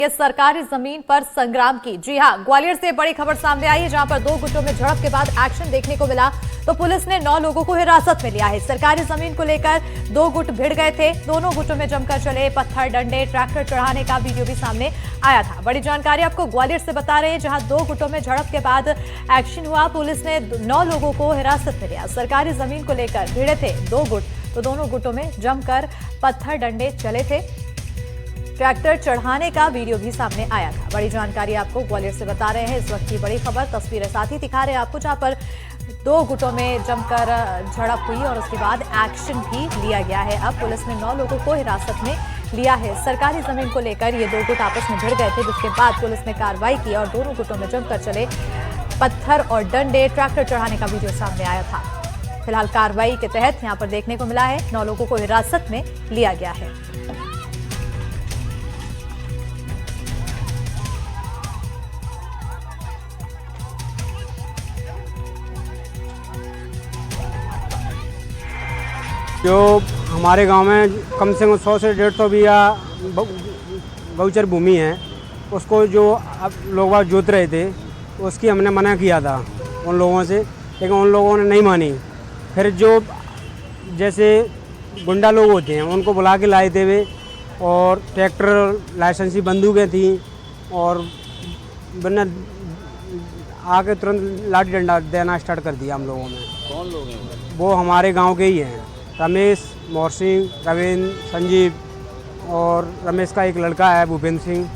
ये सरकारी जमीन पर संग्राम की। जी हां, ग्वालियर से बड़ी खबर सामने आई है, जहां पर दो गुटों में झड़प के बाद एक्शन देखने को मिला तो पुलिस ने 9 लोगों को हिरासत में लिया है। सरकारी जमीन को लेकर दो गुट भिड़ गए थे। दोनों गुटों में जमकर चले पत्थर, डंडे, ट्रैक्टर चढ़ाने का वीडियो भी सामने आया था। बड़ी जानकारी आपको ग्वालियर से बता रहे हैं, जहां दो गुटों में झड़प के बाद एक्शन हुआ। पुलिस ने 9 लोगों को हिरासत में लिया। सरकारी जमीन को लेकर भिड़े थे दो गुट, तो दोनों गुटों में जमकर पत्थर, डंडे चले थे। ट्रैक्टर चढ़ाने का वीडियो भी सामने आया था। बड़ी जानकारी आपको ग्वालियर से बता रहे हैं। इस वक्त की बड़ी खबर, तस्वीरें साथ ही दिखा रहे हैं आपको, जहां पर दो गुटों में जमकर झड़प हुई और उसके बाद एक्शन भी लिया गया है। अब पुलिस ने 9 लोगों को हिरासत में लिया है। सरकारी जमीन को लेकर ये दो गुट आपस में भिड़ गए थे, जिसके बाद पुलिस ने कार्रवाई की और दोनों गुटों में जमकर चले पत्थर और डंडे, ट्रैक्टर चढ़ाने का वीडियो सामने आया था। फिलहाल कार्रवाई के तहत यहां पर देखने को मिला है 9 लोगों को हिरासत में लिया गया है। जो हमारे गांव में कम से कम 100 से 150 बीघा गौचर भूमि है, उसको जो अब लोग जोत रहे थे, उसकी हमने मना किया था उन लोगों से, लेकिन उन लोगों ने नहीं मानी। फिर जो जैसे गुंडा लोग होते हैं उनको बुला के लाए थे वे, और ट्रैक्टर, लाइसेंसी बंदूकें थी, और बिना आके तुरंत लाठी डंडा देना स्टार्ट कर दिया हम लोगों ने। कौन लोग हैं वो हमारे गांव के ही हैं, रमेश, मोर सिंह, रविंद्र, संजीव, और रमेश का एक लड़का है भूपेंद्र सिंह,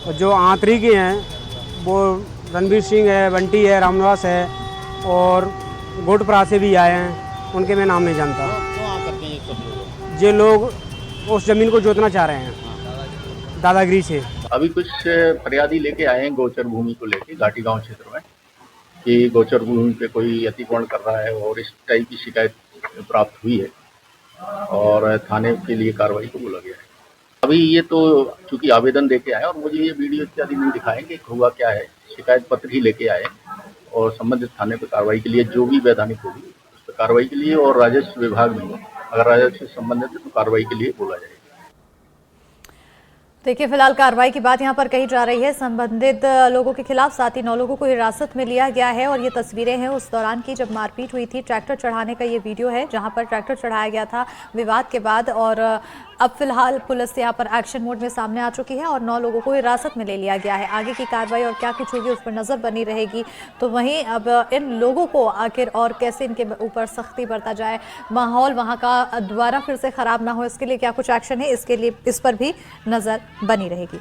और जो आंतरी के हैं वो रणवीर सिंह है, बंटी है, रामनिवास है, और गोटपरा से भी आए हैं। उनके मैं नाम नहीं जानता। क्यों करते हैं ये सब लोग? ये लोग उस ज़मीन को जोतना चाह रहे हैं दादागिरी से। अभी कुछ फरियादी लेके आए हैं गोचर भूमि को लेके घाटी गांव क्षेत्र में, कि गोचर भूमि पे कोई अतिक्रमण कर रहा है, और इस टाइप की शिकायत प्राप्त हुई है और थाने के लिए कार्रवाई को बोला गया है। अभी ये तो चूंकि आवेदन लेके आए और मुझे ये वीडियो इत्यादि नहीं दिखाएंगे हुआ क्या है, शिकायत पत्र ही लेके आए और संबंधित थाने पर कार्रवाई के लिए जो भी वैधानिक होगी उस पर कार्रवाई के लिए, और राजस्व विभाग में अगर राजस्व से संबंधित है तो कार्रवाई के लिए बोला जाएगा। देखिए, फिलहाल कार्रवाई की बात यहां पर कही जा रही है संबंधित लोगों के खिलाफ। साथ ही 9 लोगों को हिरासत में लिया गया है, और ये तस्वीरें हैं उस दौरान की जब मारपीट हुई थी। ट्रैक्टर चढ़ाने का ये वीडियो है, जहां पर ट्रैक्टर चढ़ाया गया था विवाद के बाद, और अब फिलहाल पुलिस यहां पर एक्शन मोड में सामने आ चुकी है और 9 लोगों को हिरासत में ले लिया गया है। आगे की कार्रवाई और क्या कुछ होगी उस पर नजर बनी रहेगी। तो वहीं अब इन लोगों को आखिर और कैसे इनके ऊपर सख्ती बरता जाए, माहौल वहां का दोबारा फिर से खराब ना हो, इसके लिए क्या कुछ एक्शन है, इसके लिए इस पर भी नजर बनी रहेगी।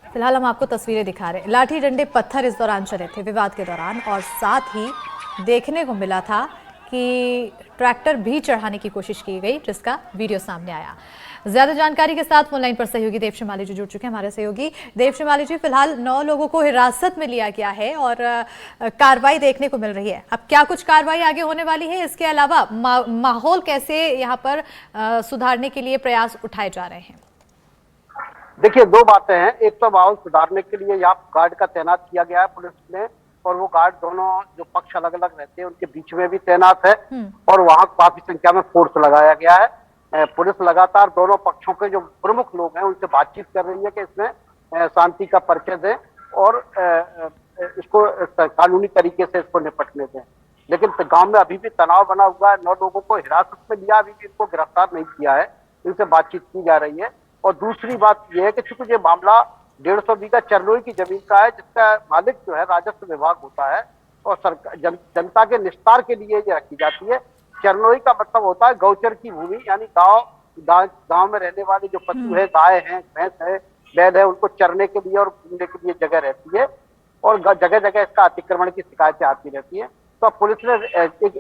फिलहाल हम आपको तस्वीरें दिखा रहे हैं। लाठी, डंडे, पत्थर इस दौरान चले थे विवाद के दौरान, और साथ ही देखने को मिला था कि ट्रैक्टर भी चढ़ाने की कोशिश की गई, जिसका वीडियो सामने आया। ज्यादा जानकारी के साथ फोन लाइन पर सहयोगी देव शिमाली जी जुड़ चुके हैं। हमारे सहयोगी देव शिमाली जी, फिलहाल 9 लोगों को हिरासत में लिया गया है और कार्रवाई देखने को मिल रही है। अब क्या कुछ कार्रवाई आगे होने वाली है? इसके अलावा माहौल कैसे यहाँ पर सुधारने के लिए प्रयास उठाए जा रहे हैं? देखिए, 2 बातें हैं। एक तो माहौल सुधारने के लिए यहाँ गार्ड का तैनात किया गया है पुलिस ने, और वो गार्ड दोनों जो पक्ष अलग अलग रहते हैं उनके बीच में भी तैनात है, और वहाँ काफी संख्या में फोर्स लगाया गया है। पुलिस लगातार दोनों पक्षों के जो प्रमुख लोग हैं उनसे बातचीत कर रही है कि इसमें शांति का परिचय दें और इसको कानूनी तरीके से इसको निपटने दें। लेकिन गांव में अभी भी तनाव बना हुआ है। 9 लोगों को हिरासत में लिया, अभी भी इनको गिरफ्तार नहीं किया है, इनसे बातचीत की जा रही है। और दूसरी बात यह है कि चूंकि ये मामला 150 बीघा चरनोई की जमीन का है, जिसका मालिक जो है राजस्व विभाग होता है, और सरकार जनता के निस्तार के लिए ये रखी जाती है। चरनोई का मतलब होता है गौचर की भूमि, यानी गांव में रहने वाले जो पशु है, गाय है, भैंस है, बैल है, उनको चरने के लिए और घूमने के लिए जगह रहती है, और जगह जगह इसका अतिक्रमण की शिकायतें आती रहती है। तो अब पुलिस ने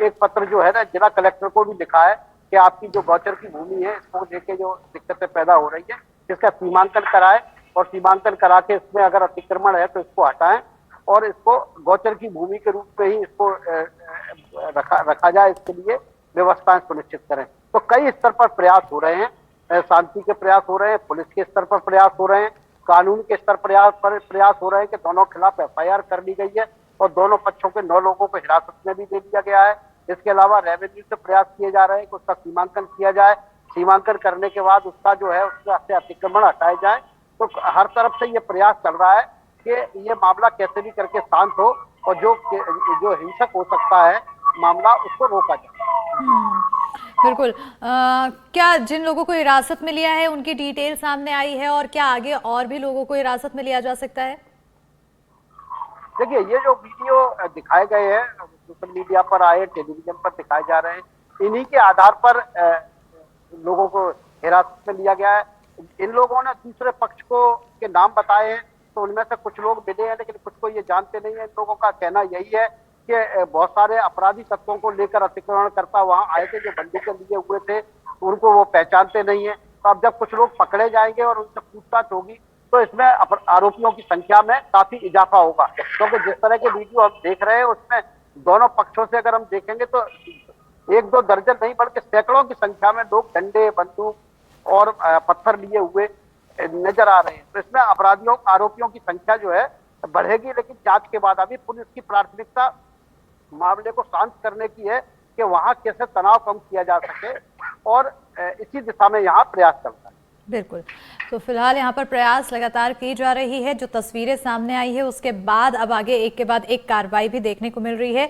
एक पत्र जो है ना जिला कलेक्टर को भी लिखा है कि आपकी जो गौचर की भूमि है इसको लेके जो दिक्कतें पैदा हो रही है, इसका सीमांकन कराएं, और सीमांकन करा के इसमें अगर अतिक्रमण है तो इसको हटाएं, और इसको गौचर की भूमि के रूप में ही इसको रखा जाए। इसके लिए व्यवस्थाएं सुनिश्चित करें। तो कई स्तर पर प्रयास हो रहे हैं, शांति के प्रयास हो रहे हैं, पुलिस के स्तर पर प्रयास हो रहे हैं, कानून के स्तर पर प्रयास हो रहे हैं कि दोनों खिलाफ FIR कर ली गई है, और दोनों पक्षों के 9 लोगों को हिरासत में भी दे दिया गया है। इसके अलावा रेवेन्यू से प्रयास किए जा रहे हैं कि उसका सीमांकन किया जाए, सीमांकन करने के बाद उसका जो है उससे अतिक्रमण हटाए जाए। तो हर तरफ से ये प्रयास चल रहा है कि ये मामला कैसे भी करके शांत हो और जो हिंसक हो सकता है मामला उसको रोका जाए। बिल्कुल। क्या जिन लोगों को हिरासत में लिया है उनकी डिटेल सामने आई है और क्या आगे और भी लोगों को हिरासत में लिया जा सकता है? देखिए, ये जो वीडियो दिखाए गए हैं सोशल मीडिया पर आए, टेलीविजन पर दिखाए जा रहे हैं, इन्हीं के आधार पर लोगों को हिरासत में लिया गया है। इन लोगों ने दूसरे पक्ष को के नाम बताए हैं, तो उनमें से कुछ लोग मिले हैं लेकिन कुछ को ये जानते नहीं है। इन लोगों का कहना यही है कि बहुत सारे अपराधी तत्वों को लेकर अतिक्रमणकर्ता वहां आए थे जो बंदूकें लिए हुए थे, उनको वो पहचानते नहीं है। तो अब जब कुछ लोग पकड़े जाएंगे और उनसे पूछताछ होगी तो इसमें आरोपियों की संख्या में काफी इजाफा होगा, क्योंकि जिस तरह के वीडियो हम देख रहे हैं उसमें दोनों पक्षों से अगर हम देखेंगे तो 1-2 दर्जन नहीं बल्कि सैकड़ों की संख्या में लोग डंडे, बंदूक और पत्थर लिए हुए नजर आ रहे हैं। तो इसमें आरोपियों की संख्या जो है बढ़ेगी, लेकिन जांच के बाद अभी पुलिस की प्राथमिकता मामले को शांत करने की है कि वहां कैसे तनाव कम किया जा सके और इसी दिशा में यहाँ प्रयास चलता है। बिल्कुल। तो फिलहाल यहाँ पर प्रयास लगातार की जा रही है। जो तस्वीरें सामने आई है उसके बाद अब आगे एक के बाद एक कार्रवाई भी देखने को मिल रही है।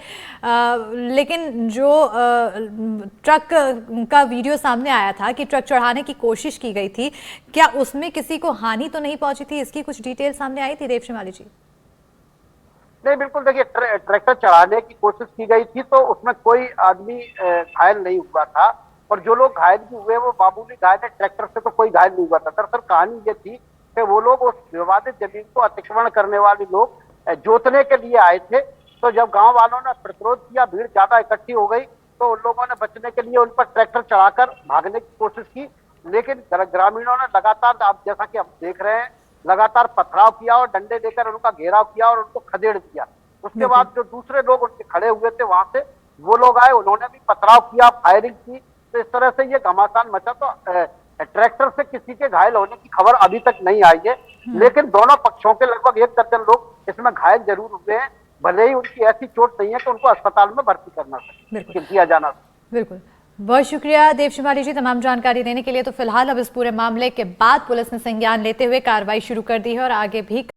लेकिन जो ट्रक का वीडियो सामने आया था कि ट्रक चढ़ाने की कोशिश की गई थी, क्या उसमें किसी को हानि तो नहीं पहुंची थी? इसकी कुछ डिटेल सामने आई थी देवशिमाली जी? नहीं, बिल्कुल। देखिए, ट्रैक्टर चढ़ाने की कोशिश की गई थी तो उसमें कोई आदमी घायल नहीं हुआ था और जो लोग घायल भी हुए वो मामूली घायल है, ट्रैक्टर से तो कोई घायल नहीं हुआ था। दरअसल कहानी ये थी कि वो लोग उस विवादित जमीन को अतिक्रमण करने वाले लोग जोतने के लिए आए थे। तो जब गांव वालों ने प्रतिरोध किया, भीड़ ज्यादा इकट्ठी हो गई, तो उन लोगों ने बचने के लिए उन पर ट्रैक्टर चढ़ाकर भागने की कोशिश की, लेकिन ग्रामीणों ने लगातार, आप जैसा कि हम देख रहे हैं, लगातार पथराव किया और डंडे लेकर उनका घेराव किया और उनको खदेड़ दिया। उसके बाद जो दूसरे लोग उनके खड़े हुए थे वहां से वो लोग आए, उन्होंने भी पथराव किया, फायरिंग की। तो इस तरह से ये घमासान मचा। तो ट्रैक्टर से किसी के घायल होने की खबर अभी तक नहीं आई है, लेकिन दोनों पक्षों के लगभग 1 दर्जन लोग इसमें घायल जरूर हुए हैं। भले ही उनकी ऐसी चोट नहीं है कि उनको अस्पताल में भर्ती किया जाना। बिल्कुल। बहुत शुक्रिया देवशिमाली जी तमाम जानकारी देने के लिए। तो फिलहाल अब इस पूरे मामले के बाद पुलिस ने संज्ञान लेते हुए कार्रवाई शुरू कर दी है और आगे भी